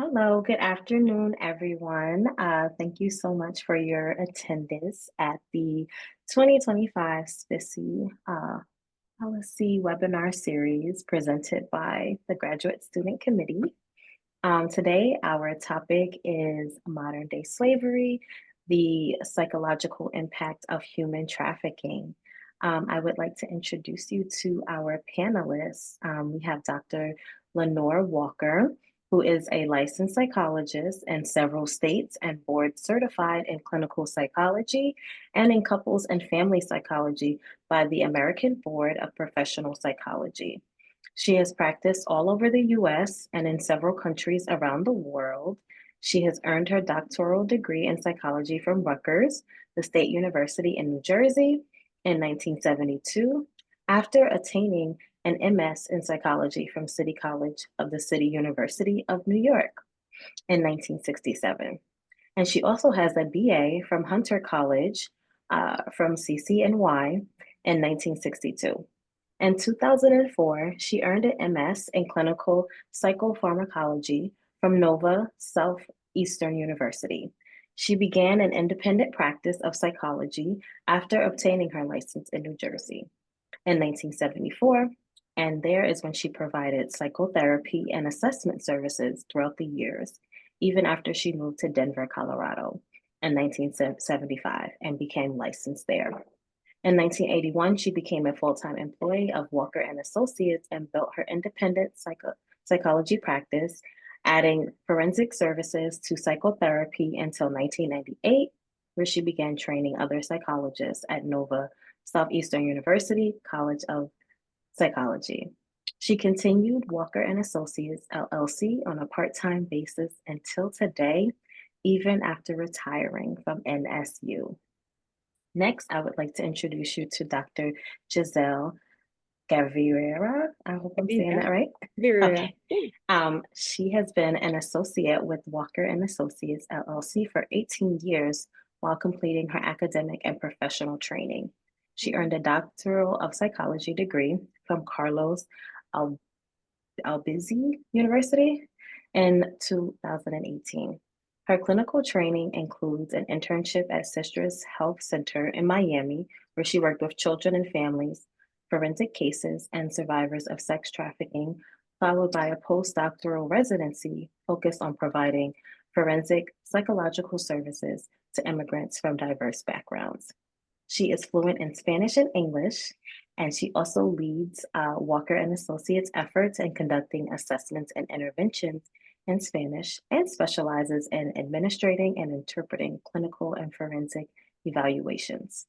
Hello, good afternoon, everyone. Thank you so much for your attendance at the 2025 SPSSI Policy Webinar Series presented by the Graduate Student Committee. Today, our topic is modern day slavery, the psychological impact of human trafficking. I would like to introduce you to our panelists. We have Dr. Lenore Walker, who is a licensed psychologist in several states and board certified in clinical psychology and in couples and family psychology by the American Board of Professional Psychology. She has practiced all over the US and in several countries around the world. She has earned her doctoral degree in psychology from Rutgers, the State University in New Jersey, in 1972, after attaining an MS in psychology from City College of the City University of New York in 1967. And she also has a BA from Hunter College from CCNY in 1962. In 2004, she earned an MS in clinical psychopharmacology from Nova Southeastern University. She began an independent practice of psychology after obtaining her license in New Jersey in 1974, and there is when she provided psychotherapy and assessment services throughout the years, even after she moved to Denver, Colorado in 1975 and became licensed there. In 1981, she became a full-time employee of Walker and Associates and built her independent psychology practice, adding forensic services to psychotherapy until 1998, where she began training other psychologists at Nova Southeastern University College of Psychology. She continued Walker and Associates LLC on a part-time basis until today, even after retiring from NSU. Next, I would like to introduce you to Dr. Giselle Gaviria. I hope I'm saying that right. Gaviria. Okay. She has been an associate with Walker and Associates LLC for 18 years while completing her academic and professional training. She earned a doctoral of psychology degree from Carlos Albizu University in 2018. Her clinical training includes an internship at Sisters Health Center in Miami, where she worked with children and families, forensic cases, and survivors of sex trafficking, followed by a postdoctoral residency focused on providing forensic psychological services to immigrants from diverse backgrounds. She is fluent in Spanish and English, and she also leads Walker and Associates efforts in conducting assessments and interventions in Spanish and specializes in administrating and interpreting clinical and forensic evaluations.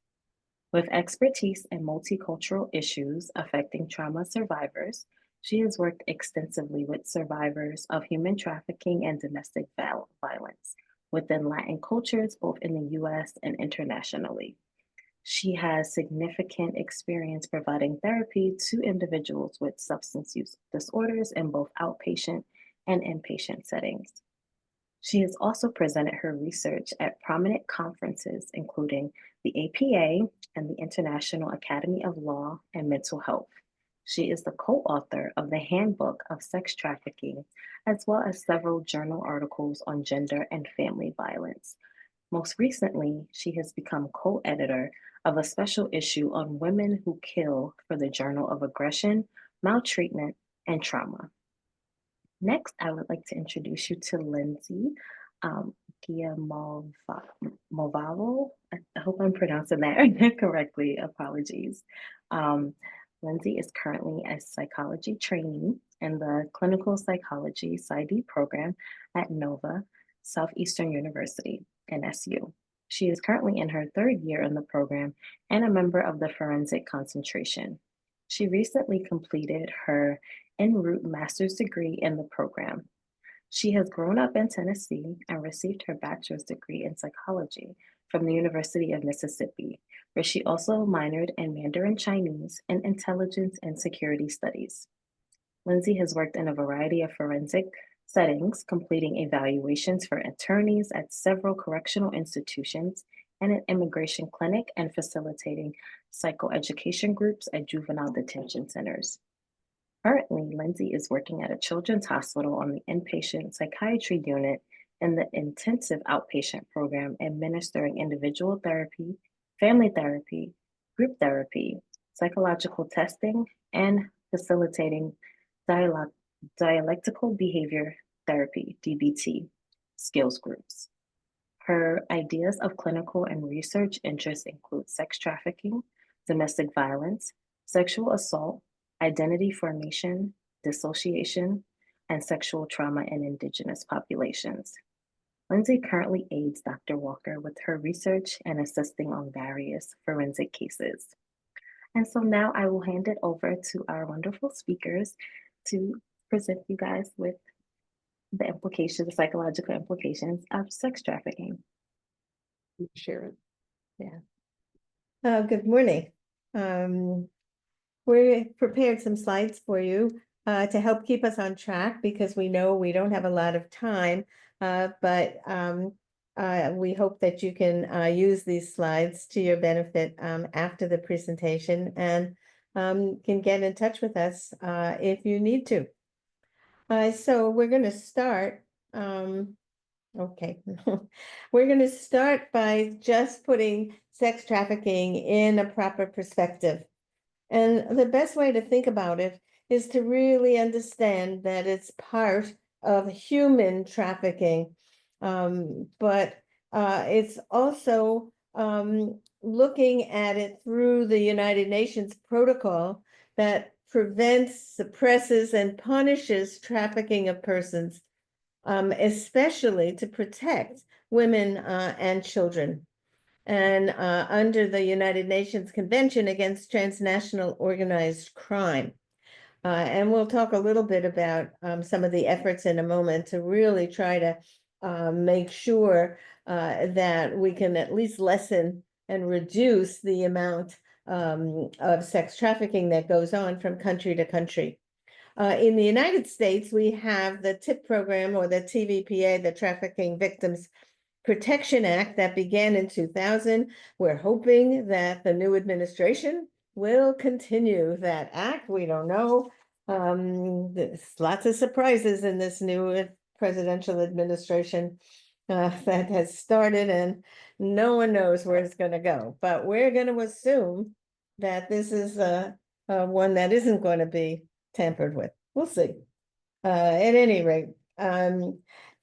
With expertise in multicultural issues affecting trauma survivors, she has worked extensively with survivors of human trafficking and domestic violence within Latin cultures, both in the US and internationally. She has significant experience providing therapy to individuals with substance use disorders in both outpatient and inpatient settings. She has also presented her research at prominent conferences, including the APA and the International Academy of Law and Mental Health. She is the co-author of the Handbook of Sex Trafficking, as well as several journal articles on gender and family violence. Most recently, she has become co-editor of a special issue on women who kill for the Journal of Aggression, Maltreatment, and Trauma. Next, I would like to introduce you to Lindsay Giammalvo. I hope I'm pronouncing that correctly. Apologies. Um, Lindsay is currently a psychology trainee in the Clinical Psychology PsyD program at Nova Southeastern University, NSU. She is currently in her third year in the program and a member of the forensic concentration. She recently completed her en route master's degree in the program. She has grown up in Tennessee and received her bachelor's degree in psychology from the University of Mississippi, where she also minored in Mandarin Chinese and intelligence and security studies. Lindsay has worked in a variety of forensic settings, completing evaluations for attorneys at several correctional institutions and an immigration clinic and facilitating psychoeducation groups at juvenile detention centers. Currently, Lindsay is working at a children's hospital on the inpatient psychiatry unit in the intensive outpatient program, administering individual therapy, family therapy, group therapy, psychological testing, and facilitating dialog- dialectical behavior therapy, DBT, skills groups. Her ideas of clinical and research interests include sex trafficking, domestic violence, sexual assault, identity formation, dissociation, and sexual trauma in Indigenous populations. Lindsay currently aids Dr. Walker with her research and assisting on various forensic cases. And so now I will hand it over to our wonderful speakers to present you guys with the implications, the psychological implications of sex trafficking. Share it. Yeah. Good morning. We prepared some slides for you to help keep us on track because we know we don't have a lot of time, but we hope that you can use these slides to your benefit after the presentation and can get in touch with us if you need to. So we're going to start. Okay, we're going to start by just putting sex trafficking in a proper perspective. And the best way to think about it is to really understand that it's part of human trafficking. But it's also looking at it through the United Nations protocol that prevents, suppresses, and punishes trafficking of persons, especially to protect women and children. And under the United Nations Convention Against Transnational Organized Crime. And we'll talk a little bit about some of the efforts in a moment to really try to make sure that we can at least lessen and reduce the amount of sex trafficking that goes on from country to country. In the United States, we have the TIP program, or the TVPA, the Trafficking Victims Protection Act, that began in 2000. We're hoping that the new administration will continue that act. We don't know. There's lots of surprises in this new presidential administration that has started, and no one knows where it's going to go. But we're going to assume that this is one that isn't going to be tampered with. We'll see. At any rate, the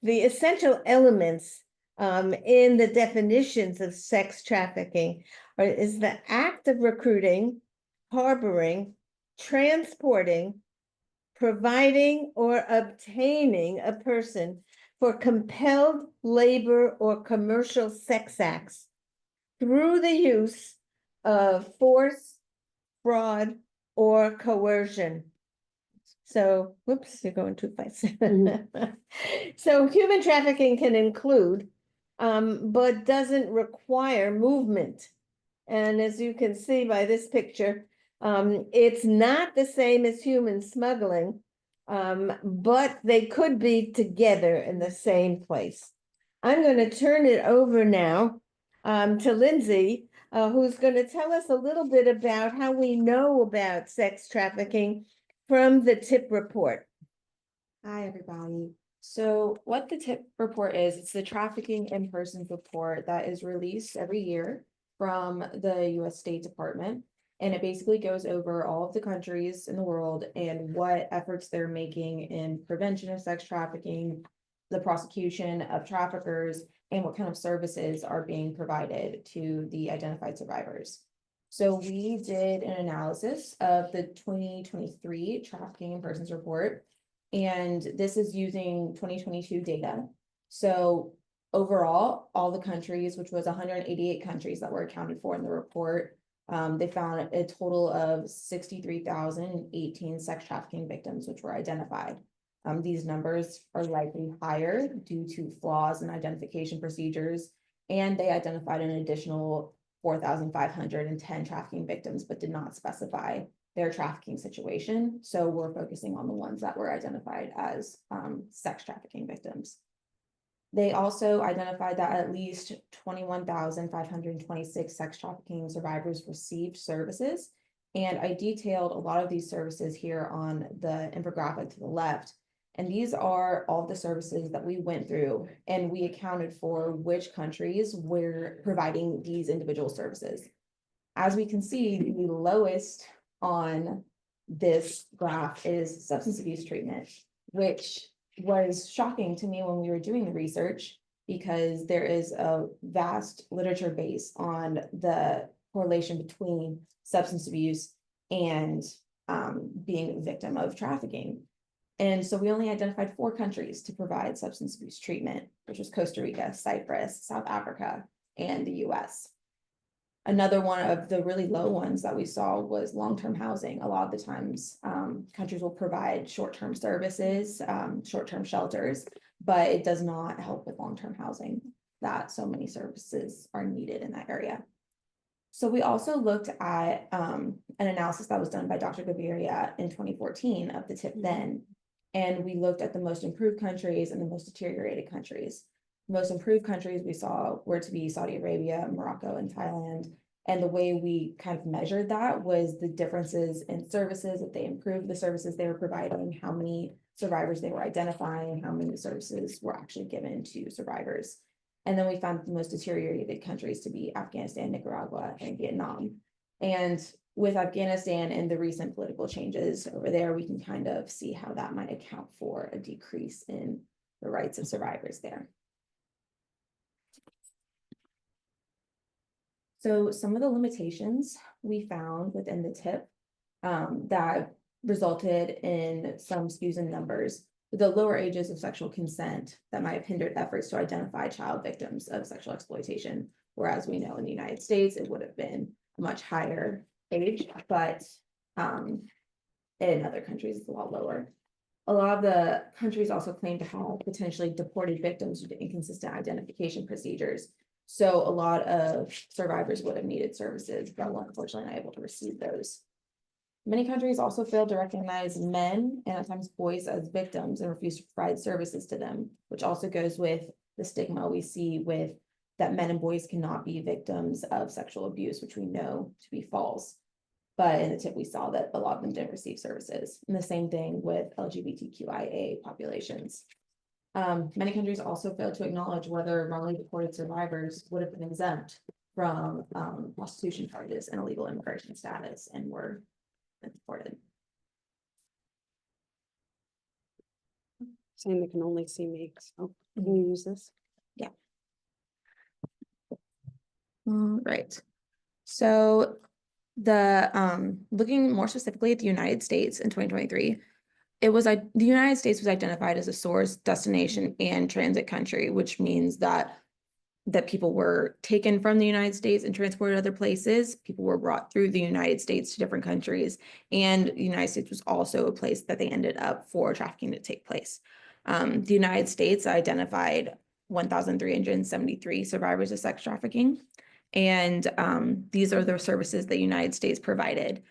essential elements in the definitions of sex trafficking is the act of recruiting, harboring, transporting, providing, or obtaining a person for compelled labor or commercial sex acts through the use of force, fraud, or coercion. So, whoops, you're going too fast. So human trafficking can include, but doesn't require movement. And as you can see by this picture, it's not the same as human smuggling, but they could be together in the same place. I'm going to turn it over now to Lindsay, who's going to tell us a little bit about how we know about sex trafficking from the TIP report. Hi, everybody. So what the TIP report is, it's the Trafficking in Persons report that is released every year from the US State Department. And it basically goes over all of the countries in the world and what efforts they're making in prevention of sex trafficking, the prosecution of traffickers, and what kind of services are being provided to the identified survivors. So we did an analysis of the 2023 Trafficking in Persons report, and this is using 2022 data. So overall, all the countries, which was 188 countries that were accounted for in the report, they found a total of 63,018 sex trafficking victims, which were identified. These numbers are likely higher due to flaws in identification procedures, and they identified an additional 4,510 trafficking victims, but did not specify their trafficking situation. So we're focusing on the ones that were identified as sex trafficking victims. They also identified that at least 21,526 sex trafficking survivors received services, And I detailed a lot of these services here on the infographic to the left. And these are all the services that we went through, and we accounted for which countries were providing these individual services. As we can see, the lowest on this graph is substance abuse treatment, which was shocking to me when we were doing the research, because there is a vast literature base on the correlation between substance abuse and being a victim of trafficking. And so we only identified 4 countries to provide substance abuse treatment, which was Costa Rica, Cyprus, South Africa, and the US. Another one of the really low ones that we saw was long-term housing. A lot of the times, countries will provide short-term services, short-term shelters, but it does not help with long-term housing, that so many services are needed in that area. So we also looked at an analysis that was done by Dr. Gaviria in 2014 of the TIP then, and we looked at the most improved countries and the most deteriorated countries. Most improved countries we saw were to be Saudi Arabia, Morocco, and Thailand. And the way we kind of measured that was the differences in services, if they improved the services they were providing, how many survivors they were identifying, how many services were actually given to survivors. And then we found the most deteriorated countries to be Afghanistan, Nicaragua, and Vietnam. And with Afghanistan and the recent political changes over there, we can kind of see how that might account for a decrease in the rights of survivors there. So some of the limitations we found within the TIP that resulted in some skews in numbers, the lower ages of sexual consent that might have hindered efforts to identify child victims of sexual exploitation. Whereas we know in the United States, it would have been a much higher age, but in other countries, it's a lot lower. A lot of the countries also claim to have potentially deported victims due to inconsistent identification procedures. So a lot of survivors would have needed services, but were unfortunately not able to receive those. Many countries also fail to recognize men and at times boys as victims and refuse to provide services to them, which also goes with the stigma we see with that men and boys cannot be victims of sexual abuse, which we know to be false. But in the TIP, we saw that a lot of them didn't receive services. And the same thing with LGBTQIA populations. Many countries also failed to acknowledge whether wrongly deported survivors would have been exempt from prostitution charges and illegal immigration status and were deported. Saying they can only see me, so can you use this? Yeah. Right. So the looking more specifically at the United States in 2023, the United States was identified as a source, destination, and transit country, which means that people were taken from the United States and transported to other places. People were brought through the United States to different countries, and the United States was also a place that they ended up for trafficking to take place. The United States identified 1,373 survivors of sex trafficking, and these are the services the United States provided.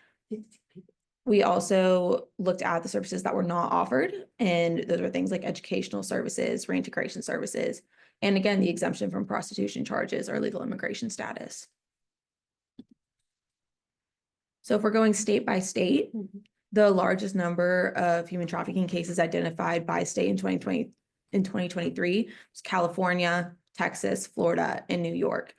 We also looked at the services that were not offered, and those are things like educational services, reintegration services, and again, the exemption from prostitution charges or legal immigration status. So if we're going state by state, the largest number of human trafficking cases identified by state in 2023 was California, Texas, Florida, and New York.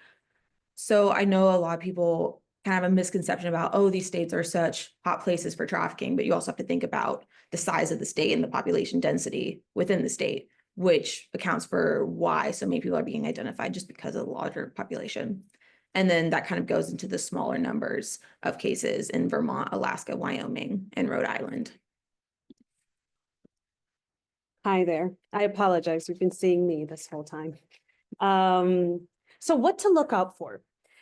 So I know a lot of people kind of have a misconception about, oh, these states are such hot places for trafficking, but you also have to think about the size of the state and the population density within the state, which accounts for why so many people are being identified just because of the larger population. And then that kind of goes into the smaller numbers of cases in Vermont, Alaska, Wyoming, and Rhode Island. Hi there. I apologize. You've been seeing me this whole time. So what to look out for?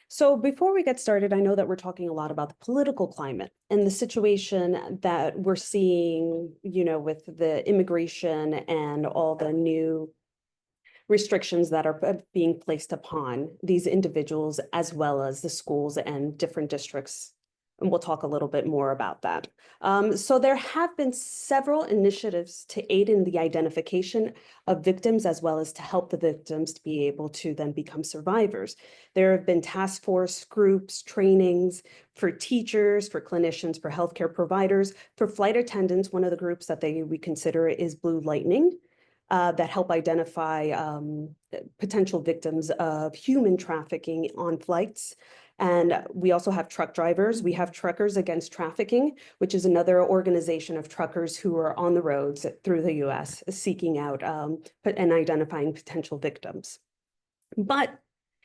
So before we get started, I know that we're talking a lot about the political climate and the situation that we're seeing, with the immigration and all the new restrictions that are being placed upon these individuals, as well as the schools and different districts And we'll talk a little bit more about that. So there have been several initiatives to aid in the identification of victims, as well as to help the victims to be able to then become survivors. There have been task force groups, trainings for teachers, for clinicians, for healthcare providers, for flight attendants. One of the groups that we consider is Blue Lightning, that help identify potential victims of human trafficking on flights. And we also have truck drivers. We have Truckers Against Trafficking, which is another organization of truckers who are on the roads through the US seeking out and identifying potential victims. But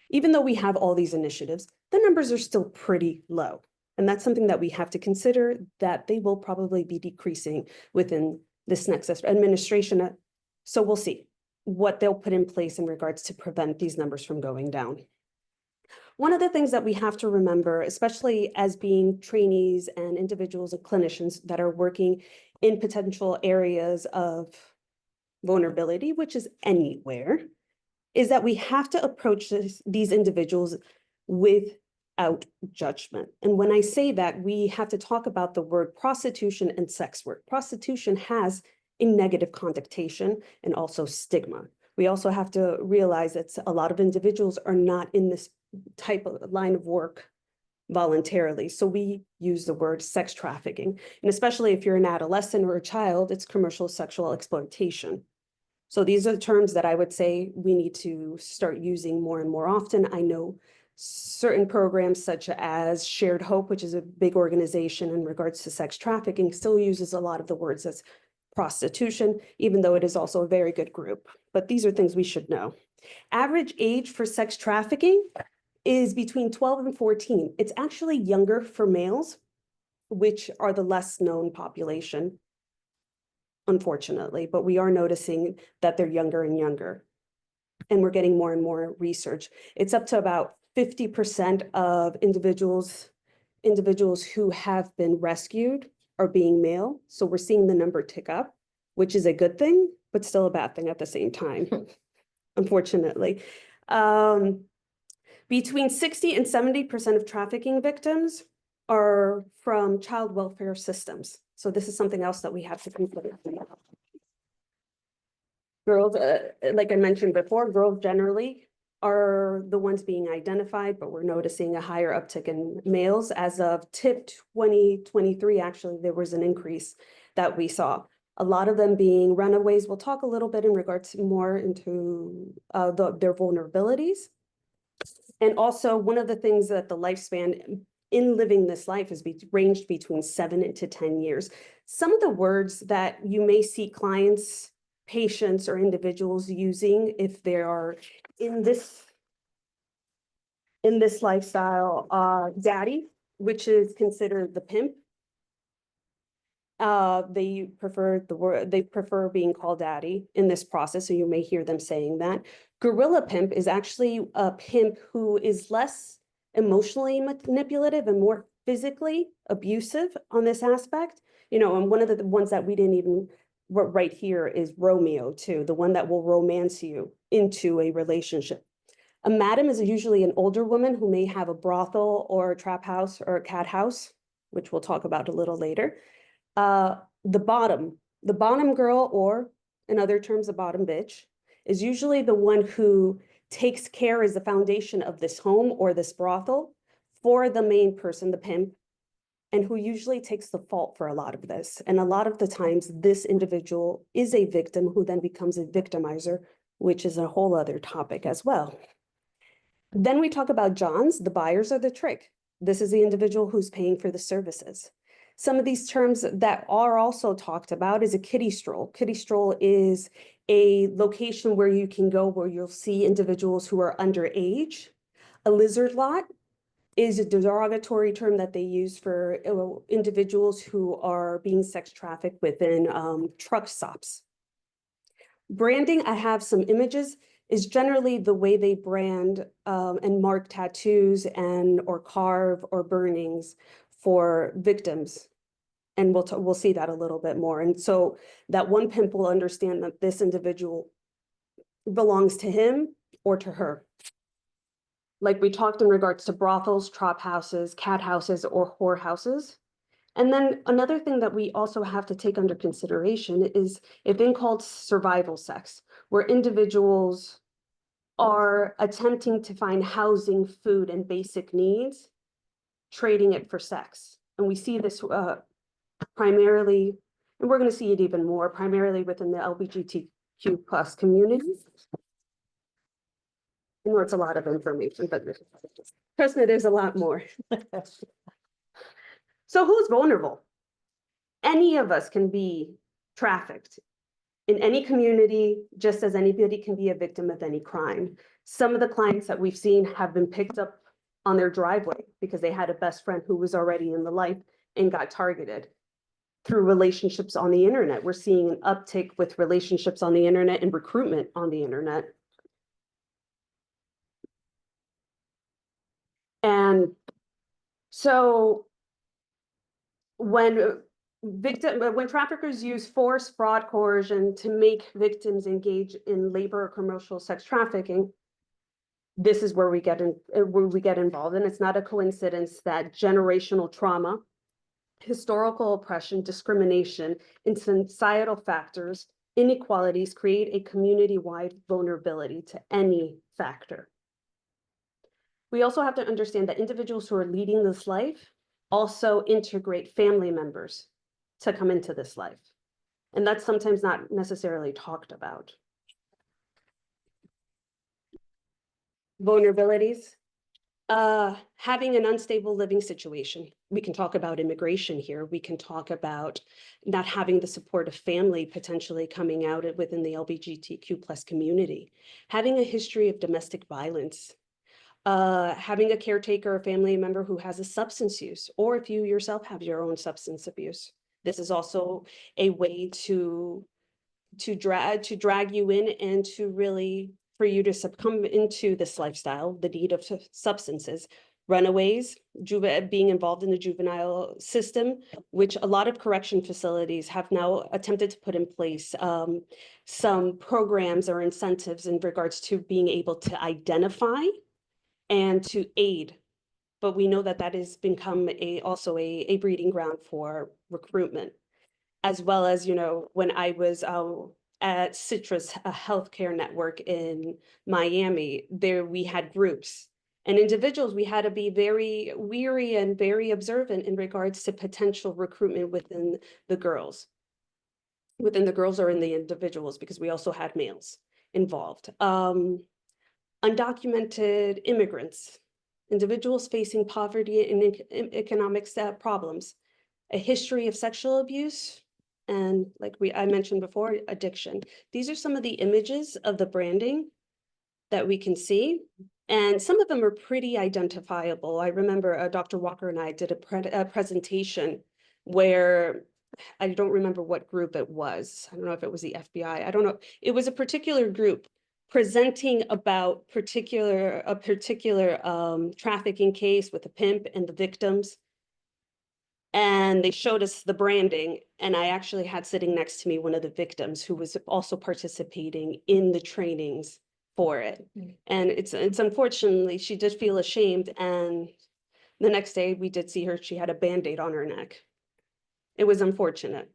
even though we have all these initiatives, the numbers are still pretty low. And that's something that we have to consider, that they will probably be decreasing within this next administration. So we'll see what they'll put in place in regards to prevent these numbers from going down. One of the things that we have to remember, especially as being trainees and individuals and clinicians that are working in potential areas of vulnerability, which is anywhere, is that we have to approach these individuals without judgment. And when I say that, we have to talk about the word prostitution and sex work. Prostitution has a negative connotation and also stigma. We also have to realize that a lot of individuals are not in this type of line of work voluntarily. So we use the word sex trafficking. And especially if you're an adolescent or a child, it's commercial sexual exploitation. So these are the terms that I would say we need to start using more and more often. I know certain programs such as Shared Hope, which is a big organization in regards to sex trafficking, still uses a lot of the words as prostitution, even though it is also a very good group. But these are things we should know. Average age for sex trafficking is between 12 and 14. It's actually younger for males, which are the less known population, unfortunately, but we are noticing that they're younger and younger. And we're getting more and more research. It's up to about 50% of individuals who have been rescued are being male. So we're seeing the number tick up, which is a good thing, but still a bad thing at the same time, unfortunately. Between 60 and 70% of trafficking victims are from child welfare systems. So this is something else that we have to consider. Girls, like I mentioned before, girls generally are the ones being identified, but we're noticing a higher uptick in males. As of TIP 2023, actually, there was an increase that we saw. A lot of them being runaways. We'll talk a little bit in regards to more into their vulnerabilities. And also one of the things that the lifespan in living this life is ranged between 7 to 10 years. Some of the words that you may see clients, patients, or individuals using if they are in this lifestyle, daddy, which is considered the pimp. They prefer being called daddy in this process, so you may hear them saying that. Gorilla pimp is actually a pimp who is less emotionally manipulative and more physically abusive on this aspect. You know, and one of the ones that we didn't even right here is Romeo too, the one that will romance you into a relationship. A madam is usually an older woman who may have a brothel or a trap house or a cat house, which we'll talk about a little later. The bottom girl, or in other terms, a bottom bitch, is usually the one who takes care as the foundation of this home or this brothel for the main person, the pimp, and who usually takes the fault for a lot of this. And a lot of the times this individual is a victim who then becomes a victimizer, which is a whole other topic as well. Then we talk about Johns. The buyers are the trick. This is the individual who's paying for the services. Some of these terms that are also talked about is a kiddie stroll. Kiddie stroll is a location where you can go where you'll see individuals who are underage. A lizard lot is a derogatory term that they use for individuals who are being sex trafficked within truck stops. Branding, I have some images, is generally the way they brand and mark tattoos or carve or burnings for victims. And we'll see that a little bit more. And so that one pimp will understand that this individual belongs to him or to her. like we talked in regards to brothels, trap houses, cat houses, or whore houses. And then another thing that we also have to take under consideration is a thing called survival sex, where individuals are attempting to find housing, food, and basic needs, trading it for sex. And we see this primarily, and we're going to see it even more, primarily within the LGBTQ plus community. I know it's a lot of information, but trust me, there's a lot more. So who's vulnerable? Any of us can be trafficked in any community, just as anybody can be a victim of any crime. Some of the clients that we've seen have been picked up on their driveway because they had a best friend who was already in the life and got targeted. Through relationships on the internet, we're seeing an uptick with relationships on the internet and recruitment on the internet. And so when traffickers use force, fraud, coercion to make victims engage in labor or commercial sex trafficking, this is where we get involved. And it's not a coincidence that generational trauma, historical oppression, discrimination, and societal factors, inequalities create a community-wide vulnerability to any factor. We also have to understand that individuals who are leading this life also integrate family members to come into this life. And that's sometimes not necessarily talked about. Vulnerabilities. Having an unstable living situation. We can talk about immigration here. We can talk about not having the support of family potentially coming out within the LGBTQ plus community. Having a history of domestic violence. Having a caretaker or family member who has a substance use, or if you yourself have your own substance abuse. This is also a way to drag you in and to really, for you to succumb into this lifestyle, the need of substances. Runaways, being involved in the juvenile system, which a lot of correction facilities have now attempted to put in place some programs or incentives in regards to being able to identify and to aid. But we know that that has become also a breeding ground for recruitment, as well as, you know, when I was at Citrus, a healthcare network in Miami, there we had groups and individuals. We had to be very wary and very observant in regards to potential recruitment within the girls or in the individuals, because we also had males involved. Undocumented immigrants, individuals facing poverty and economic problems, a history of sexual abuse, and like I mentioned before, addiction. These are some of the images of the branding that we can see, and some of them are pretty identifiable. I remember Dr. Walker and I did a presentation where I don't remember what group it was. I don't know if it was the FBI. I don't know. It was a particular group presenting about a particular trafficking case with a pimp and the victims. And they showed us the branding. And I actually had sitting next to me one of the victims who was also participating in the trainings for it. And it's unfortunately, she did feel ashamed. And the next day we did see her, she had a Band-Aid on her neck. It was unfortunate.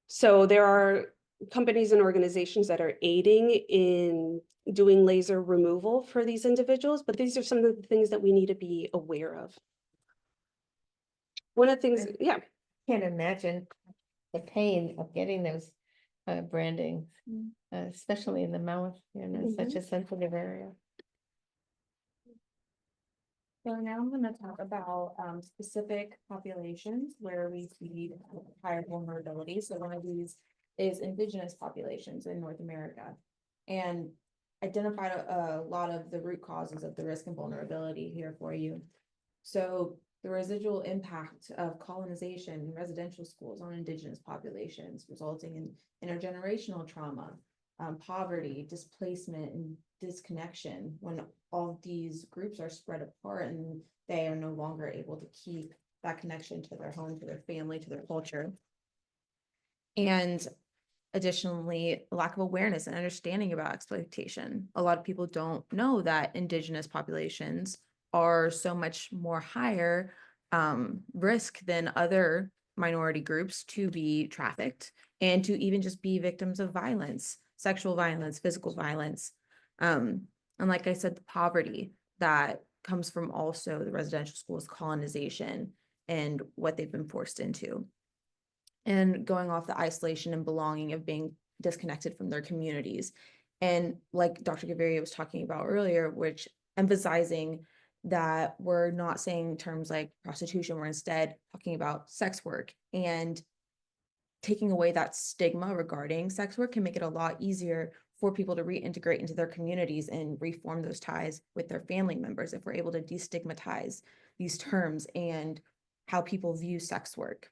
So there are companies and organizations that are aiding in doing laser removal for these individuals, but these are some of the things that we need to be aware of. One of the things, yeah. Can't imagine the pain of getting those brandings, especially in the mouth, you know, such a sensitive area. So now I'm going to talk about specific populations where we see higher vulnerability. So one of these is indigenous populations in North America, and identified a lot of the root causes of the risk and vulnerability here for you. So the residual impact of colonization in residential schools on indigenous populations, resulting in intergenerational trauma, poverty, displacement, and disconnection when all these groups are spread apart and they are no longer able to keep that connection to their home, to their family, to their culture. And Additionally, lack of awareness and understanding about exploitation. A lot of people don't know that Indigenous populations are so much more higher risk than other minority groups to be trafficked and to even just be victims of violence, sexual violence, physical violence. And like I said, the poverty that comes from also the residential schools colonization and what they've been forced into. And going off the isolation and belonging of being disconnected from their communities. And like Dr. Gaviria was talking about earlier, which emphasizing that we're not saying terms like prostitution, we're instead talking about sex work, and taking away that stigma regarding sex work can make it a lot easier for people to reintegrate into their communities and reform those ties with their family members if we're able to destigmatize these terms and how people view sex work.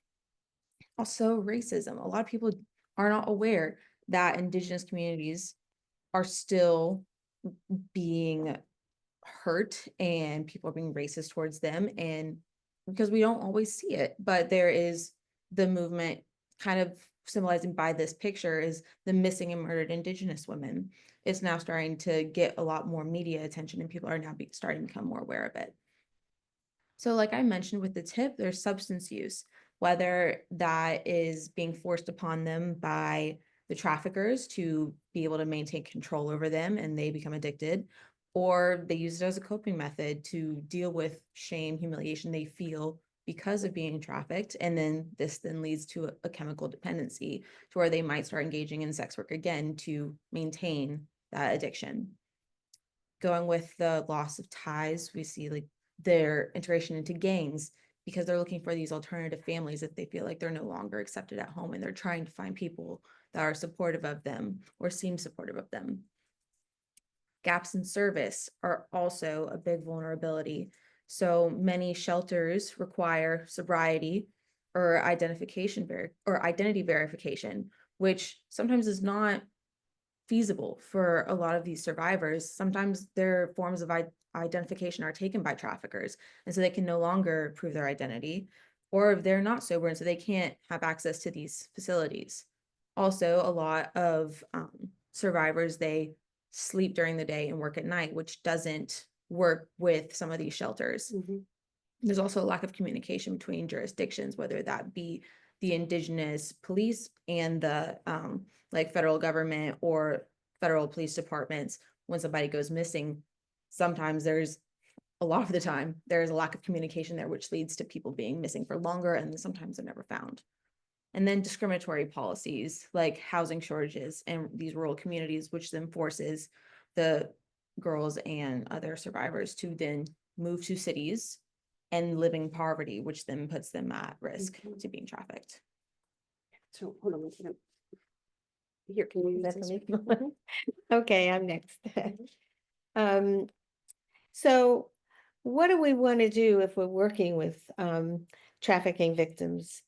Also, racism. A lot of people are not aware that Indigenous communities are still being hurt and people are being racist towards them, and because we don't always see it, but there is the movement kind of symbolizing by this picture is the missing and murdered Indigenous women. It's now starting to get a lot more media attention and people are now starting to become more aware of it. So like I mentioned with the tip, there's substance use, whether that is being forced upon them by the traffickers to be able to maintain control over them and they become addicted, or they use it as a coping method to deal with shame, humiliation they feel because of being trafficked. And then this then leads to a chemical dependency to where they might start engaging in sex work again to maintain that addiction. Going with the loss of ties, we see like their integration into gangs because they're looking for these alternative families if they feel like they're no longer accepted at home and they're trying to find people that are supportive of them or seem supportive of them. Gaps in service are also a big vulnerability. So many shelters require sobriety or identity verification, which sometimes is not feasible for a lot of these survivors. Sometimes their forms of identification are taken by traffickers, and so they can no longer prove their identity, or if they're not sober, and so they can't have access to these facilities. Also, a lot of survivors, they sleep during the day and work at night, which doesn't work with some of these shelters. There's also a lack of communication between jurisdictions, whether that be the Indigenous police and the like federal government or federal police departments. When somebody goes missing, sometimes a lot of the time, there's a lack of communication there, which leads to people being missing for longer and sometimes they're never found. And then discriminatory policies like housing shortages in these rural communities, which then forces the girls and other survivors to then move to cities and live in poverty, which then puts them at risk to being trafficked. So hold on one second. Here, can you use That's this? me. Okay, I'm next. So what do we want to do if we're working with trafficking victims?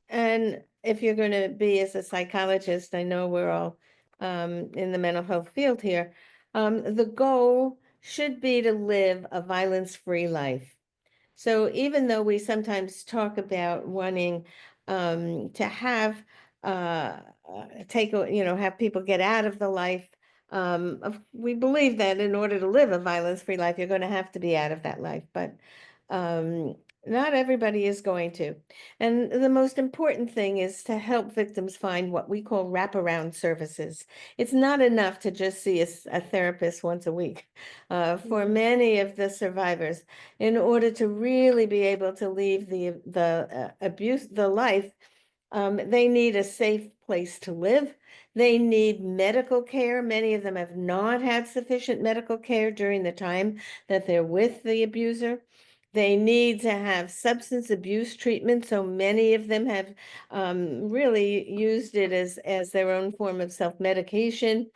And if you're going to be as a psychologist, I know we're all in the mental health field here. The goal should be to live a violence-free life. So even though we sometimes talk about wanting to have have people get out of the life, we believe that in order to live a violence-free life, you're going to have to be out of that life, but not everybody is going to. And the most important thing is to help victims find what we call wraparound services. It's not enough to just see a therapist once a week. For many of the survivors, in order to really be able to leave the abuse, the life, they need a safe place to live. They need medical care. Many of them have not had sufficient medical care during the time that they're with the abuser. They need to have substance abuse treatment. So many of them have really used it as their own form of self-medication.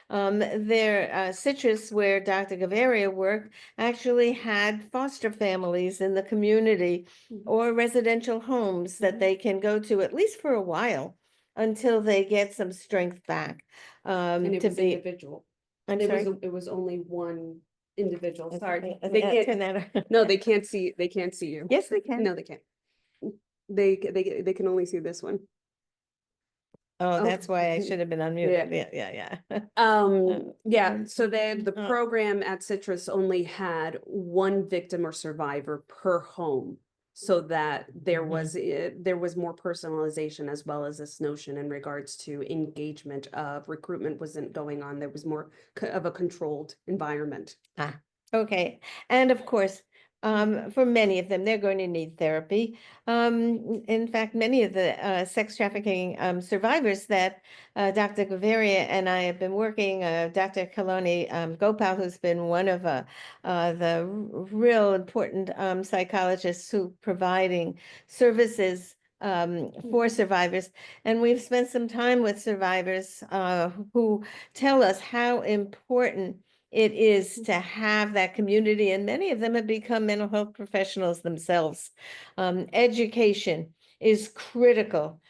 Their Citrus, where Dr. Gaviria worked, actually had foster families in the community or residential homes that they can go to at least for a while until they get some strength back. And it to was be individual. I'm It sorry. was it was only one individual. Sorry, Turn they can't. that- No, they can't see. They can't see you. Yes, they can. No, they can't. They can only see this one. Oh, Oh, that's why I should have been unmuted. yeah. Yeah. Yeah, so the Uh, program at Citrus only had one victim or survivor per home. So that there was more personalization as well as this notion in regards to engagement of recruitment wasn't going on. There was more of a controlled environment. Okay, and of course, for many of them, they're going to need therapy. In fact, many of the sex trafficking survivors that Dr. Gaviria and I have been working, Dr. Kaloni Gopal, who's been one of the real important psychologists who providing services for survivors. And we've spent some time with survivors who tell us how important it is to have that community, and many of them have become mental health professionals themselves. Education is critical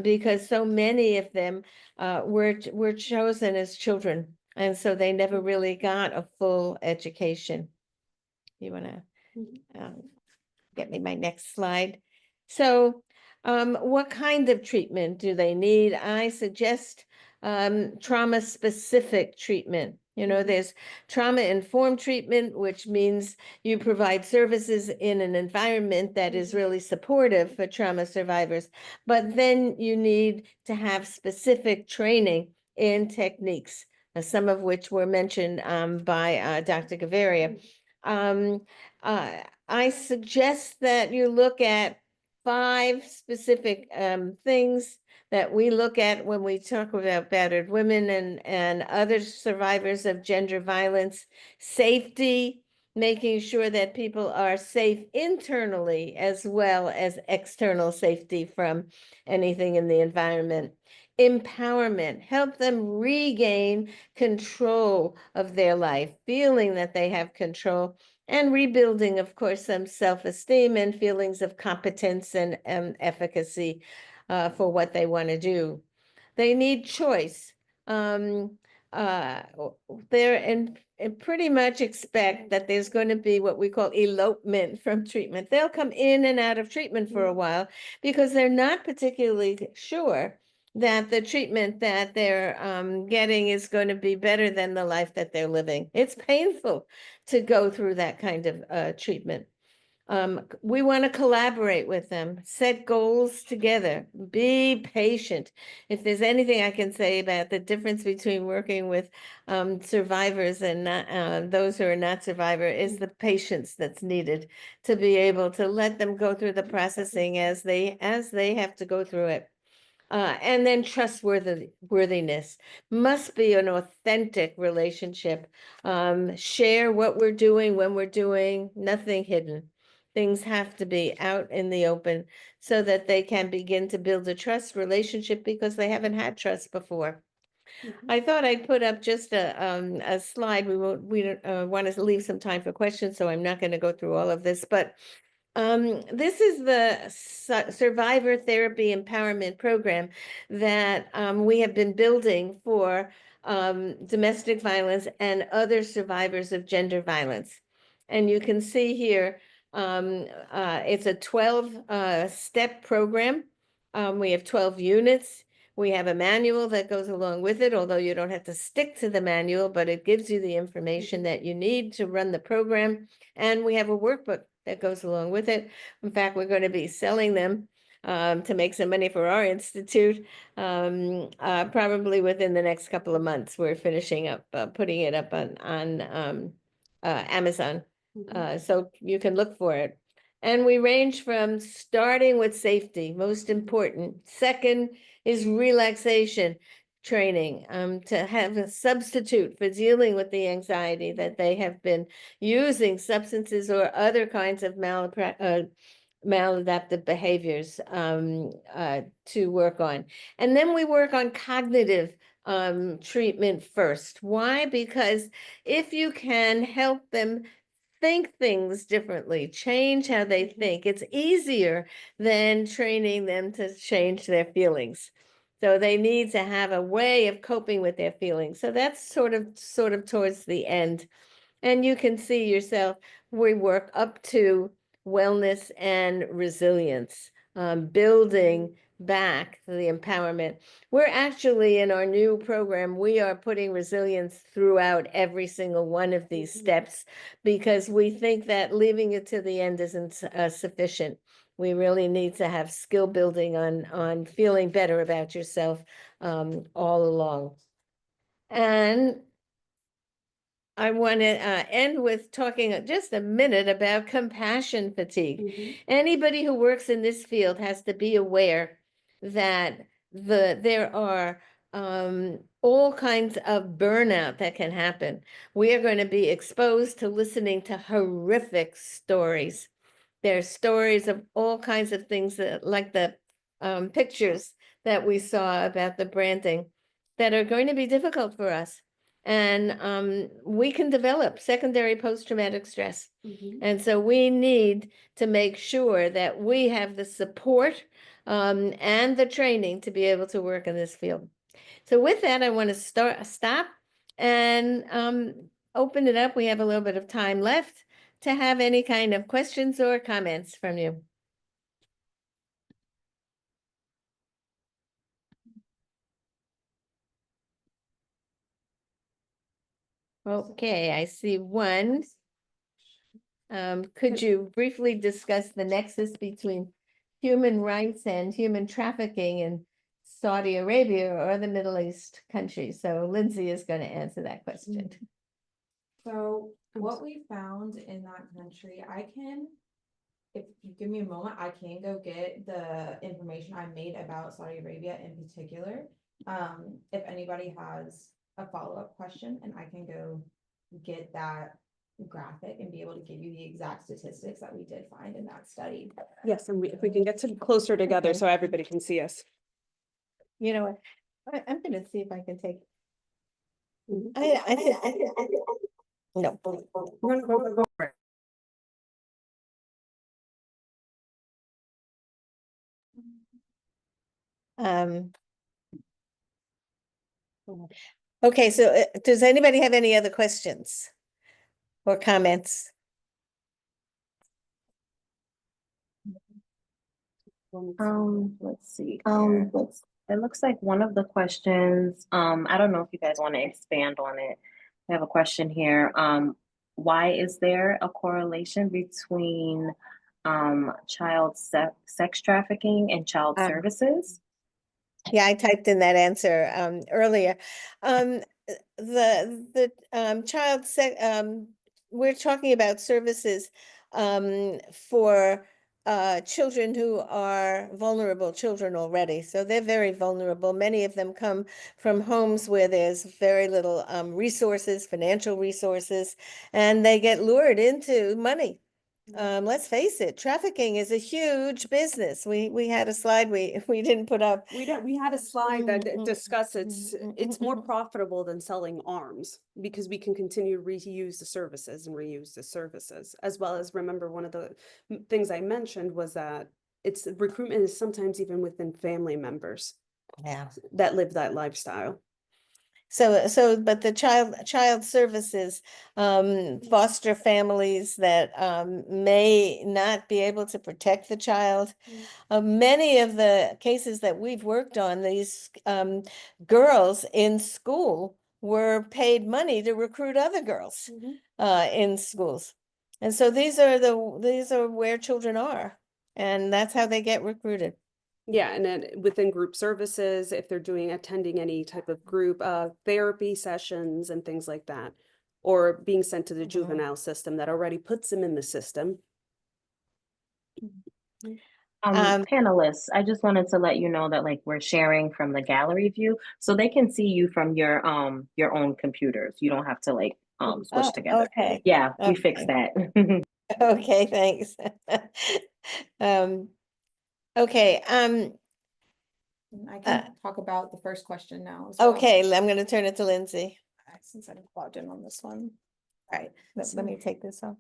because so many of them were chosen as children, and so they never really got a full education. You want to get me my next slide? So, what kind of treatment do they need? I suggest trauma-specific treatment. You know, there's trauma-informed treatment, which means you provide services in an environment that is really supportive for trauma survivors. But then you need to have specific training in techniques, some of which were mentioned by Dr. Gaviria. I suggest that you look at 5 specific things that we look at when we talk about battered women and other survivors of gender violence. Safety, making sure that people are safe internally as well as external safety from anything in the environment. Empowerment, help them regain control of their life, feeling that they have control, and rebuilding, of course, some self-esteem and feelings of competence and efficacy for what they want to do. They need choice. They're and pretty much expect that there's going to be what we call elopement from treatment. They'll come in and out of treatment for a while because they're not particularly sure that the treatment that they're getting is going to be better than the life that they're living. It's painful to go through that kind of treatment. We want to collaborate with them, set goals together, be patient. If there's anything I can say about the difference between working with survivors and not, those who are not survivor is the patience that's needed to be able to let them go through the processing as they have to go through it. And then trustworthiness must be an authentic relationship. Share what we're doing when we're doing, nothing hidden. Things have to be out in the open so that they can begin to build a trust relationship because they haven't had trust before. I thought I'd put up just a slide. We don't want to leave some time for questions, so I'm not going to go through all of this, but this is the Survivor Therapy Empowerment Program that we have been building for domestic violence and other survivors of gender violence. And you can see here, it's a 12-step program. We have 12 units. We have a manual that goes along with it, although you don't have to stick to the manual, but it gives you the information that you need to run the program. And we have a workbook that goes along with it. In fact, we're going to be selling them to make some money for our institute probably within the next couple of months. We're finishing up putting it up on Amazon, so you can look for it. And we range from starting with safety, most important. Second is relaxation training, to have a substitute for dealing with the anxiety that they have been using substances or other kinds of maladaptive behaviors to work on. And then we work on cognitive treatment first. Why? Because if you can help them think things differently, change how they think, it's easier than training them to change their feelings. So they need to have a way of coping with their feelings. So that's sort of towards the end. And you can see yourself, we work up to wellness and resilience, building back the empowerment. We're actually in our new program, we are putting resilience throughout every single one of these steps because we think that leaving it to the end isn't sufficient. We really need to have skill building on feeling better about yourself all along. And I want to end with talking just a minute about compassion fatigue. Anybody who works in this field has to be aware that there are all kinds of burnout that can happen. We are going to be exposed to listening to horrific stories. There's stories of all kinds of things that, like the pictures that we saw about the branding, that are going to be difficult for us. And we can develop secondary post-traumatic stress. And so we need to make sure that we have the support and the training to be able to work in this field. So with that, I want to stop and open it up. We have a little bit of time left to have any kind of questions or comments from you. Okay, I see one. Could you briefly discuss the nexus between human rights and human trafficking in Saudi Arabia or the Middle East countries? So Lindsay is going to answer that question. So what we found in that country, if you give me a moment, I can go get the information I made about Saudi Arabia in particular. If anybody has a follow-up question, and I can go get that graphic and be able to give you the exact statistics that we did find in that study. Yes, and if we can get closer together so everybody can see us. You know what? I'm going to see if I can take. No. Okay, so does anybody have any other questions or comments? Let's see. It looks like one of the questions, I don't know if you guys want to expand on it. I have a question here. Why is there a correlation between child sex trafficking and child services? Yeah, I typed in that answer earlier. The child we're talking about services for children who are vulnerable children already. So they're very vulnerable. Many of them come from homes where there's very little resources, financial resources, and they get lured into money. Let's face it, trafficking is a huge business. We had a slide we didn't put up. We had a slide that discussed it's more profitable than selling arms because we can continue to reuse the services and reuse the services, as well as, remember, one of the things I mentioned was that recruitment is sometimes even within family members that live that lifestyle. But the child services foster families that may not be able to protect the child. Many of the cases that we've worked on, these girls in school were paid money to recruit other girls in schools. And so these are where children are, and that's how they get recruited. Yeah, and then within group services, if they're attending any type of group therapy sessions and things like that, or being sent to the juvenile system that already puts them in the system. Panelists, I just wanted to let you know that we're sharing from the gallery view, so they can see you from your own computers. You don't have to switch together. Okay. Yeah, we fixed that. Okay, thanks. Okay. I can talk about the first question now as well. Okay, I'm going to turn it to Lindsay. Since I'm logged in on this one. All right, let me take this off.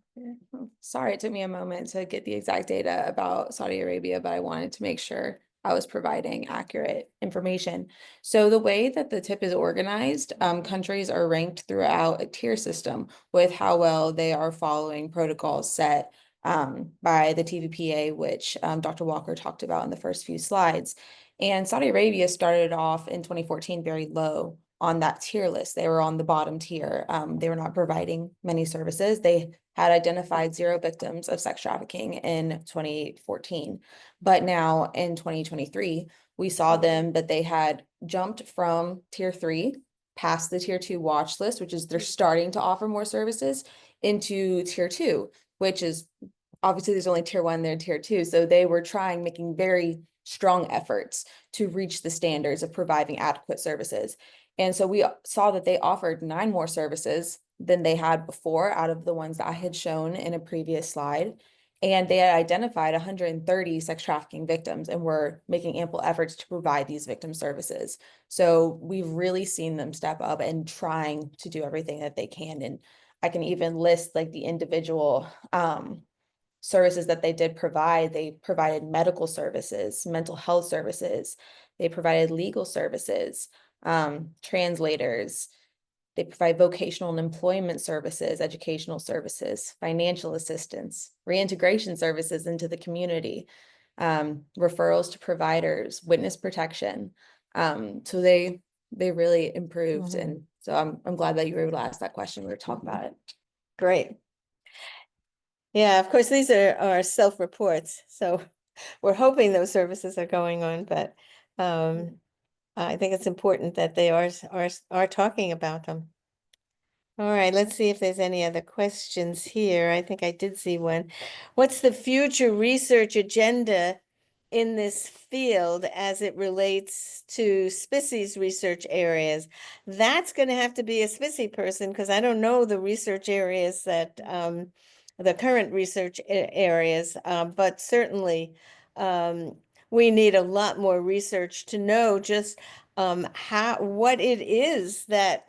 Sorry, it took me a moment to get the exact data about Saudi Arabia, but I wanted to make sure I was providing accurate information. So the way that the TIP is organized, countries are ranked throughout a tier system with how well they are following protocols set by the TVPA, which Dr. Walker talked about in the first few slides. And Saudi Arabia started off in 2014 very low on that tier list. They were on the bottom tier. They were not providing many services. They had identified 0 victims of sex trafficking in 2014. But now in 2023, we saw them that they had jumped from tier 3 past the tier 2 watch list, which is they're starting to offer more services, into tier 2, which is obviously there's only tier 1 there and tier 2. So they were making very strong efforts to reach the standards of providing adequate services. And so we saw that they offered 9 more services than they had before out of the ones that I had shown in a previous slide. And they had identified 130 sex trafficking victims and were making ample efforts to provide these victim services. So we've really seen them step up and trying to do everything that they can. And I can even list like the individual services that they did provide. They provided medical services, mental health services. They provided legal services, translators. They provide vocational and employment services, educational services, financial assistance, reintegration services into the community, referrals to providers, witness protection. So they really improved. Mhm. And so I'm glad that you were able to ask that question. We were talking about it. Great. Yeah, of course, these are self-reports, so we're hoping those services are going on, but I think it's important that they are talking about them. All right, let's see if there's any other questions here. I think I did see one. What's the future research agenda in this field as it relates to SPSSI's research areas? That's going to have to be a SPSSI person because I don't know the research areas that the current research areas, but certainly we need a lot more research to know just what it is that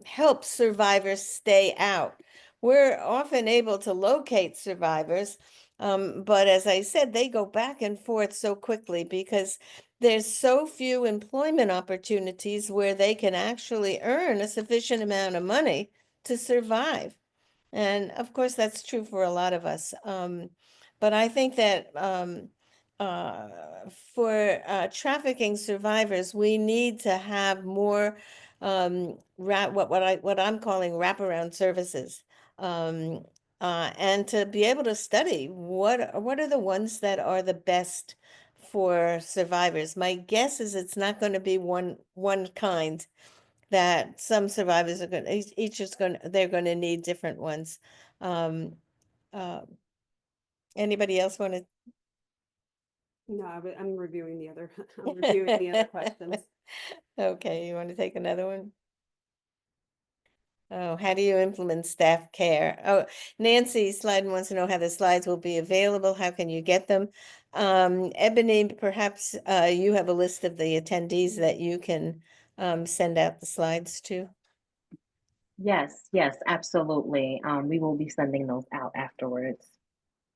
helps survivors stay out. We're often able to locate survivors, but as I said, they go back and forth so quickly because there's so few employment opportunities where they can actually earn a sufficient amount of money to survive. And of course, that's true for a lot of us. But I think that uh, for trafficking survivors, we need to have more what I'm calling wraparound services, and to be able to study what are the ones that are the best for survivors. My guess is it's not going to be one kind, that some survivors are going to, each is going to, they're going to need different ones. Um, uh, Anybody else want to? No, I'm reviewing the other, I'm reviewing the other questions. Okay, you want to take another one? Oh, how do you implement staff care? Oh, Nancy Slyden wants to know how the slides will be available. How can you get them? Ebony, perhaps you have a list of the attendees that you can send out the slides to. Yes, yes, absolutely. We will be sending those out afterwards.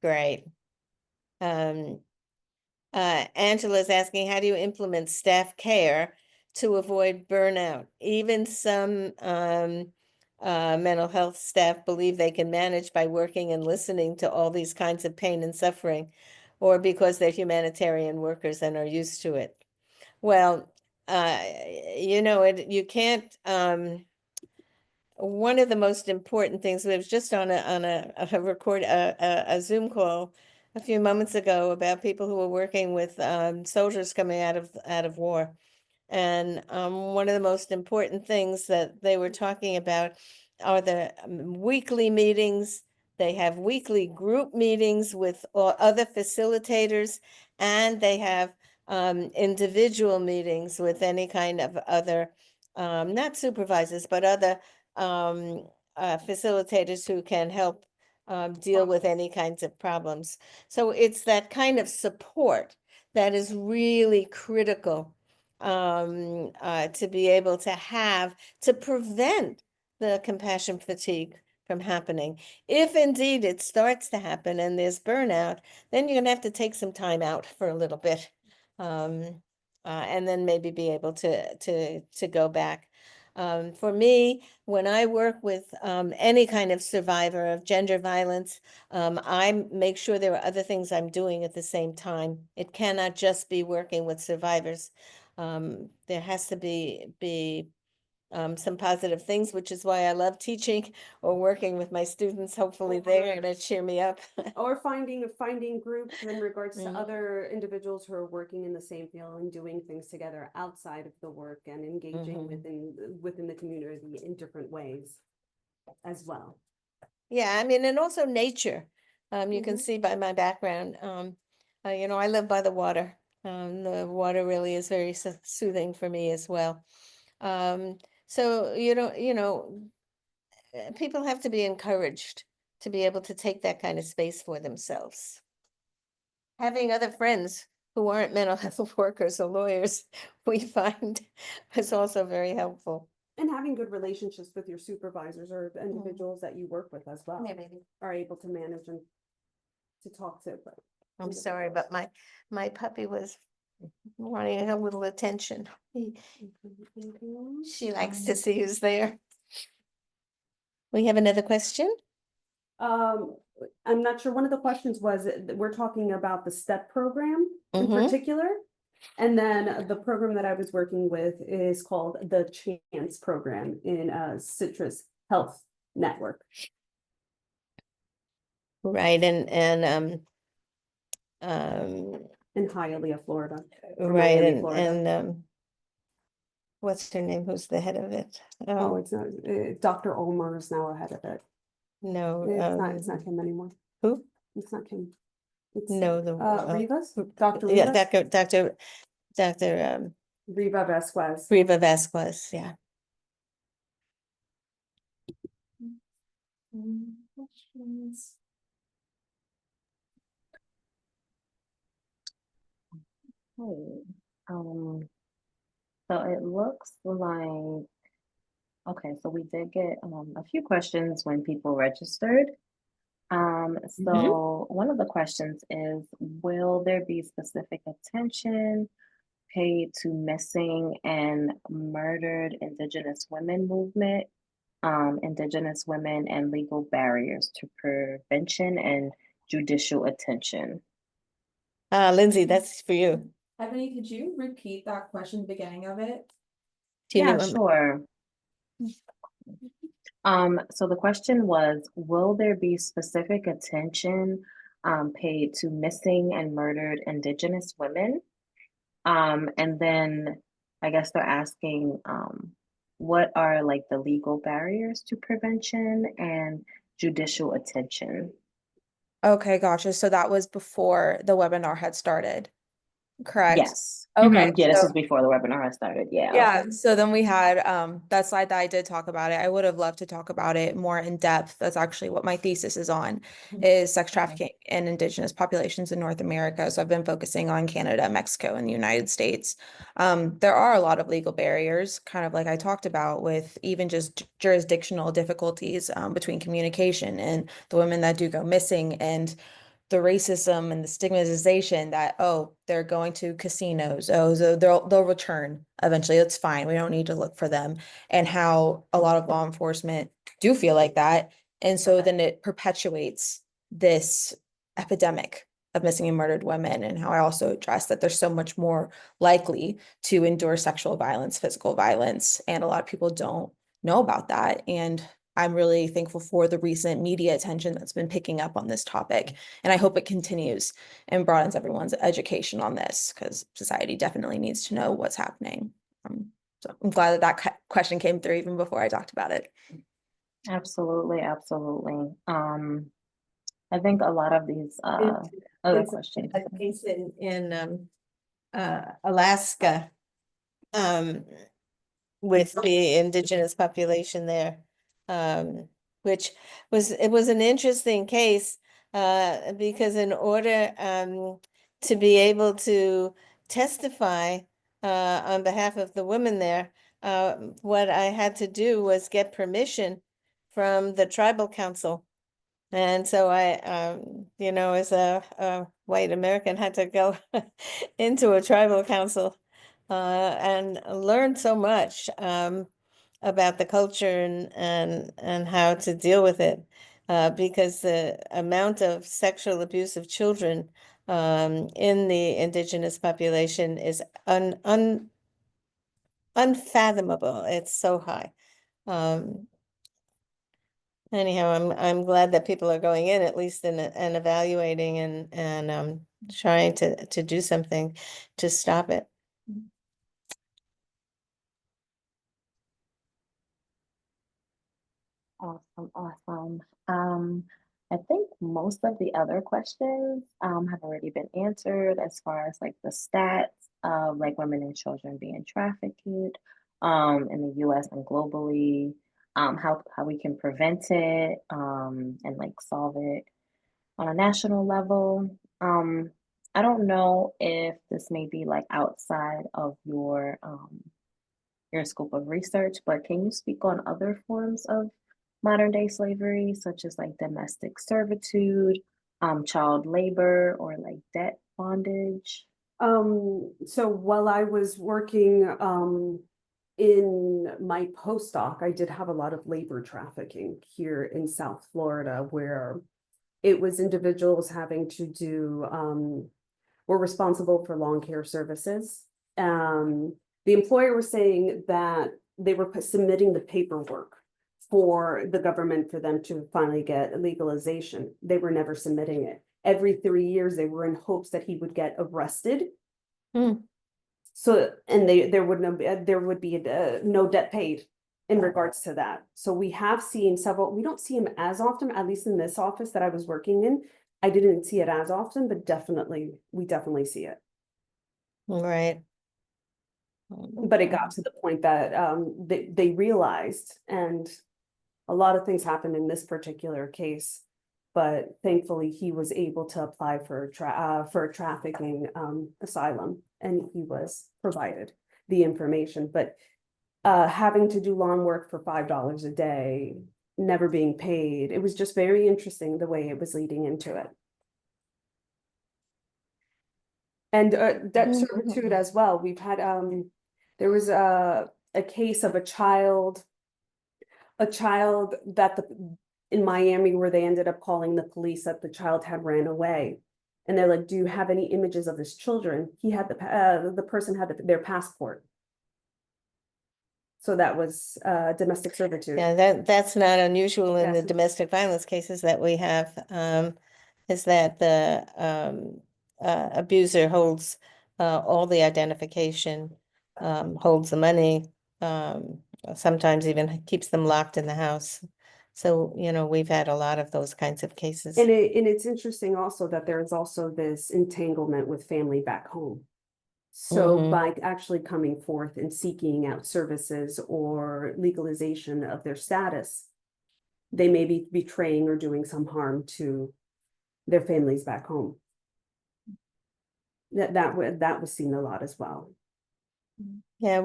Great. Angela's asking, how do you implement staff care to avoid burnout? Even some mental health staff believe they can manage by working and listening to all these kinds of pain and suffering, or because they're humanitarian workers and are used to it. Well, you can't. One of the most important things, we was just on a Zoom call a few moments ago about people who were working with soldiers coming out of war. And one of the most important things that they were talking about are the weekly meetings. They have weekly group meetings with other facilitators, and they have individual meetings with any kind of other, not supervisors, but other facilitators who can help deal with any kinds of problems. So it's that kind of support that is really critical to be able to have to prevent the compassion fatigue from happening. If indeed it starts to happen and there's burnout, then you're going to have to take some time out for a little bit, and then maybe be able to go back. For me, when I work with any kind of survivor of gender violence, I make sure there are other things I'm doing at the same time. It cannot just be working with survivors. There has to be some positive things, which is why I love teaching or working with my students. Hopefully they're going to cheer me up. Or finding groups in regards to Mhm. other individuals who are working in the same field and doing things together outside of the work and engaging within the community in different ways as well. Yeah, I mean, and also nature. You can Mhm. see by my background, I live by the water. The water really is very soothing for me as well. So, people have to be encouraged to be able to take that kind of space for themselves. Having other friends who aren't mental health workers or lawyers, we find is also very helpful. And having good relationships with your supervisors or the individuals that you work with as well Yeah, maybe. are able to manage and to talk to. I'm sorry, but my puppy was wanting a little attention. She likes to see who's there. We have another question? I'm not sure. One of the questions was, we're talking about the STEP program in Mhm. particular. And then the program that I was working with is called the Chance program in Citrus Health Network. Right, and In Hialeah, Florida. right, Miami, Florida. and what's her name? Who's the head of it? Oh, it's not, Dr. Omar is now ahead of it. No, It's not him anymore. who? It's not him. It's No, Rivas, Dr. yeah, Rivas, Dr. Riva Vasquez. Riva Vasquez, yeah. Questions? Okay. So it looks like, okay, so we did get a few questions when people registered. So one of the questions is, will there be specific attention paid to missing and murdered Indigenous women movement, Indigenous women and legal barriers to prevention and judicial attention? Lindsay, that's for you. Ebony, could you repeat that question, beginning of it? Do you Yeah, know? sure. So the question was, will there be specific attention paid to missing and murdered Indigenous women? And then I guess they're asking, what are like the legal barriers to prevention and judicial attention? Okay, gotcha. So that was before the webinar had started, correct? Yes. Okay, Yeah, this so was before the webinar had started. Yeah. yeah, so then we had that slide that I did talk about it. I would have loved to talk about it more in depth. That's actually what my thesis is on, is sex trafficking in Indigenous populations in North America. So I've been focusing on Canada, Mexico, and the United States. There are a lot of legal barriers, kind of like I talked about, with even just jurisdictional difficulties between communication and the women that do go missing, and the racism and the stigmatization that, oh, they're going to casinos, oh, so they'll return eventually, it's fine, we don't need to look for them, and how a lot of law enforcement do feel like that. And so then it perpetuates this epidemic of missing and murdered women, and how I also address that they're so much more likely to endure sexual violence, physical violence, and a lot of people don't know about that. And I'm really thankful for the recent media attention that's been picking up on this topic. And I hope it continues and broadens everyone's education on this, because society definitely needs to know what's happening. So I'm glad that question came through even before I talked about it. Absolutely, absolutely. I think a lot of these other questions. A case in Alaska, with the Indigenous population there, which was an interesting case, because in order to be able to testify on behalf of the women there, what I had to do was get permission from the tribal council. And so I, as a white American, had to go into a tribal council and learn so much about the culture and how to deal with it. Because the amount of sexual abuse of children in the indigenous population is unfathomable. It's so high. Anyhow, I'm glad that people are going in at least and evaluating and trying to do something to stop it. Awesome, awesome. I think most of the other questions have already been answered as far as like the stats of like women and children being trafficked in the US and globally, how we can prevent it and like solve it on a national level. I don't know if this may be like outside of your scope of research, but can you speak on other forms of modern day slavery, such as like domestic servitude, child labor, or like debt bondage? So while I was working in my postdoc, I did have a lot of labor trafficking here in South Florida, where it was individuals having to do were responsible for lawn care services. The employer was saying that they were submitting the paperwork for the government for them to finally get legalization. They were never submitting it. Every 3 years, they were in hopes that he would get arrested. So, and there would be no debt paid in regards to that. So we have seen several, we don't see him as often, at least in this office that I was working in. I didn't see it as often, but we definitely see it. Right. But it got to the point that they realized, and a lot of things happened in this particular case, but thankfully he was able to apply for a trafficking asylum, and he was provided the information. But having to do lawn work for $5 a day, never being paid, it was just very interesting the way it was leading into it. And debt servitude as well. We've had there was a case of a child that in Miami, where they ended up calling the police that the child had ran away, and they're like, "Do you have any images of his children?" He had the person had their passport, so that was domestic servitude. Yeah, that's not unusual in the Yes. domestic violence cases that we have. Is that the abuser holds all the identification, holds the money, sometimes even keeps them locked in the house. So, we've had a lot of those kinds of cases. And it's interesting also that there is also this entanglement with family back home. So by actually coming forth and seeking out services or legalization of their status, they may be betraying or doing some harm to their families back home. That was seen a lot as well. Yeah,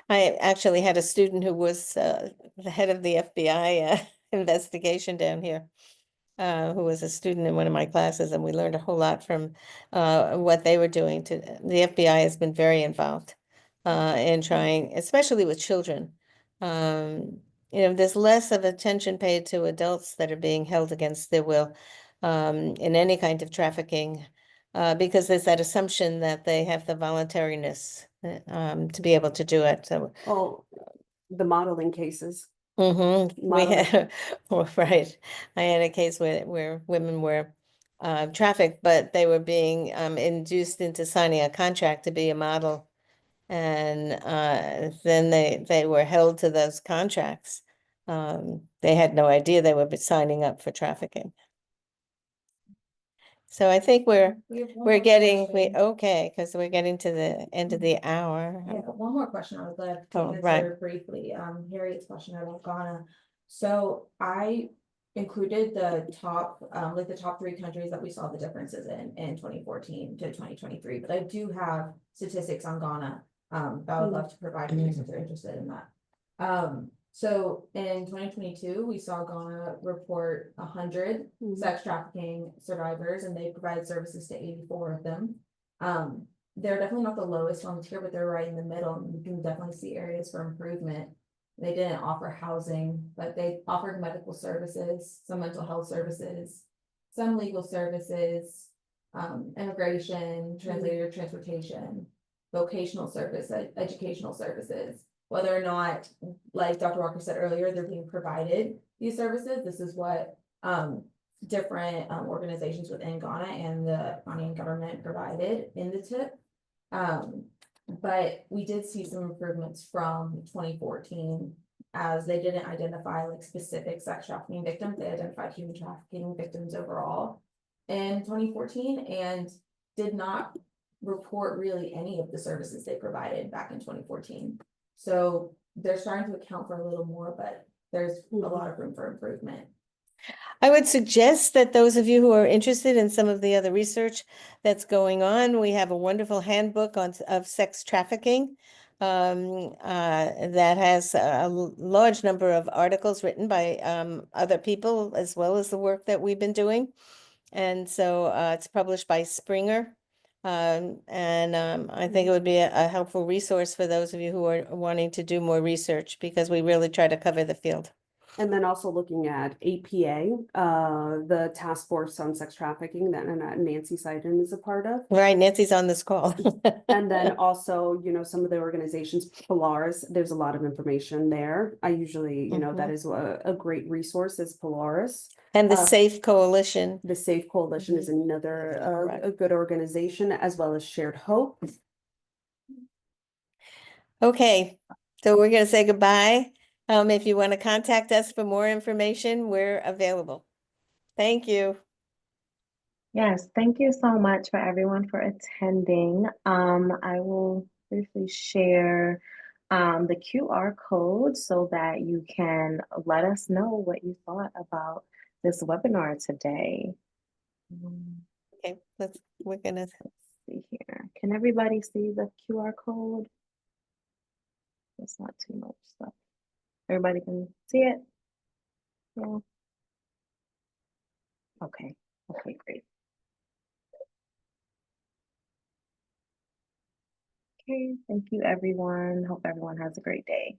I actually had a student who was the head of the FBI investigation down here, who was a student in one of my classes, and we learned a whole lot from what they were doing. The FBI has been very involved in trying, especially with children. There's less of attention paid to adults that are being held against their will in any kind of trafficking, because there's that assumption that they have the voluntariness to be able to do it. So, the modeling cases. We had, right. I had a case where women were trafficked, but they were being induced into signing a contract to be a model. And then they were held to those contracts. They had no idea they would be signing up for trafficking. So I think we're getting because we're getting to the end of the hour. Yeah, but one more question I would love to answer right. briefly. Harriet's question about Ghana. So I included the top, like the top 3 countries that we saw the differences in 2014 to 2023, but I do have statistics on Ghana. That I would love to provide you if you're interested in that. So in 2022, we saw Ghana report 100 sex trafficking survivors, and they provided services to 84 of them. They're definitely not the lowest on the tier, but they're right in the middle, and you can definitely see areas for improvement. They didn't offer housing, but they offered medical services, some mental health services, some legal services, immigration, translator, transportation, vocational service, educational services. Whether or not, like Dr. Walker said earlier, they're being provided these services, this is what different organizations within Ghana and the Ghanaian government provided in the tip. But we did see some improvements from 2014, as they didn't identify like specific sex trafficking victims, they identified human trafficking victims overall in 2014, and did not report really any of the services they provided back in 2014. So they're starting to account for a little more, but there's a lot of room for improvement. I would suggest that those of you who are interested in some of the other research that's going on, we have a wonderful handbook of sex trafficking that has a large number of articles written by other people, as well as the work that we've been doing. And so it's published by Springer. I think it would be a helpful resource for those of you who are wanting to do more research, because we really try to cover the field. And then also looking at APA, the task force on sex trafficking that Nancy Seiden is a part of. Right, Nancy's on this call. And then also, some of the organizations, Polaris, there's a lot of information there. I usually, that is a great resource is Polaris. And the SAFE Coalition. The SAFE Coalition is another a good organization, as well as Shared Hope. Okay, so we're going to say goodbye. If you want to contact us for more information, we're available. Thank you. Yes, thank you so much for everyone for attending. I will briefly share the QR code so that you can let us know what you thought about this webinar today. Okay, we're gonna see here. Can everybody see the QR code? That's not too much stuff. Everybody can see it? Yeah. Okay, great. Okay, thank you everyone. Hope everyone has a great day.